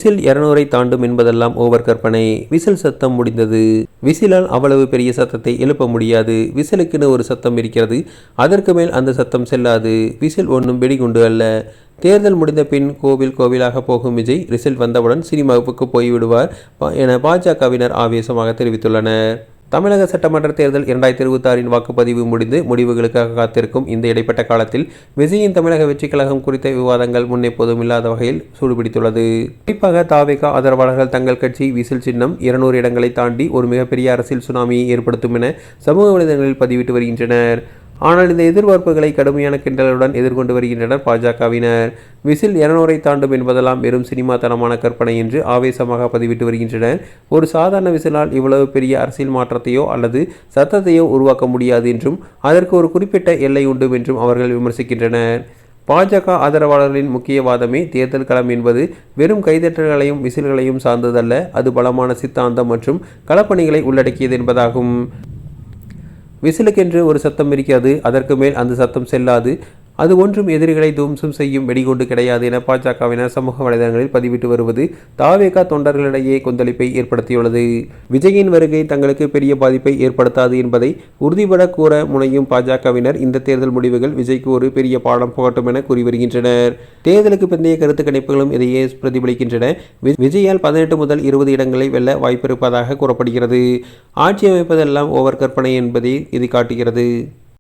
Whistle 200 தாண்டும் என்பதெல்லாம் over கற்பனை. விசில் சத்தம் முடிந்தது. விசிலால் அவ்வளவு பெரிய சத்தத்தை எழுப்ப முடியாது. விசிலுக்குன்னு ஒரு சத்தம் இருக்கிறது. அதற்கு மேல் அந்த சத்தம் செல்லாது. விசில் ஒன்றும் வெடிகுண்டு அல்ல. தேர்தல் முடிந்த பின் கோவில் கோவிலாக போகும் விஜய் ரிசல்ட் வந்தவுடன் சினிமாவுக்கு போய்விடுவார் என பாஜகவினர் ஆவேசமாக தெரிவித்துள்ளனர். தமிழக சட்டமன்ற தேர்தல் 2026 வாக்குப்பதிவு முடிந்து முடிவுகளுக்காக காத்திருக்கும் இந்த இடைப்பட்ட காலத்தில் விஜயின் தமிழக வெற்றிக் கழகம் குறித்த விவாதங்கள் முன்னெப்போதும் இல்லாத வகையில் சூடுபிடித்துள்ளது. குறிப்பாக தாவேகா ஆதரவாளர்கள் தங்கள் கட்சி விசில் சின்னம் 200 இடங்களை தாண்டி ஒரு மிகப்பெரிய அரசியல் சுனாமியை ஏற்படுத்தும் என சமூக வலைதளங்களில் பதிவிட்டு வருகின்றனர். ஆனால் இந்த எதிர்பார்ப்புகளை கடுமையான கிண்டலுடன் எதிர்கொண்டு வருகின்றனர் பாஜகவினர். விசில் 200 தாண்டும் என்பதெல்லாம் வெறும் சினிமா தனமான கற்பனை என்று ஆவேசமாக பதிவிட்டு வருகின்றனர். ஒரு சாதாரண விசிலால் இவ்வளவு பெரிய அரசியல் மாற்றத்தையோ அல்லது சத்தத்தையோ உருவாக்க முடியாது என்றும் அதற்கு ஒரு குறிப்பிட்ட எல்லை உண்டு என்றும் அவர்கள் விமர்சிக்கின்றனர். பாஜக ஆதரவாளர்களின் முக்கிய வாதமே தேர்தல் களம் என்பது வெறும் கைதட்டல்களையும் விசில்களையும் சார்ந்ததல்ல, அது பலமான சித்தாந்தம் மற்றும் களப்பணிகளை உள்ளடக்கியது என்பதாகும். விசிலுக்கென்று ஒரு சத்தம் இருக்கிறது. அதற்கு மேல் அந்த சத்தம் செல்லாது. அது ஒன்றும் எதிரிகளை துவம்சம் செய்யும் வெடிகுண்டு கிடையாது என பாஜகவினர் சமூக வலைதளங்களில் பதிவிட்டு வருவது தாவேகா தொண்டர்களிடையே கொந்தளிப்பை ஏற்படுத்தியுள்ளது. விஜயின் வருகை தங்களுக்கு பெரிய பாதிப்பை ஏற்படுத்தாது என்பதை உறுதிபட கூற முனையும் பாஜகவினர் இந்த தேர்தல் முடிவுகள் விஜய்க்கு ஒரு பெரிய பாடம் புகட்டும் என கூறி வருகின்றனர். தேர்தலுக்கு பிந்தைய கருத்து கணிப்புகளும் இதையே பிரதிபலிக்கின்றன. விஜயால் 18 முதல் 20 இடங்களை வெல்ல வாய்ப்பிருப்பதாக கூறப்படுகிறது. ஆட்சி அமைப்பதெல்லாம் ஓவர் கற்பனை என்பதை இது காட்டுகிறது.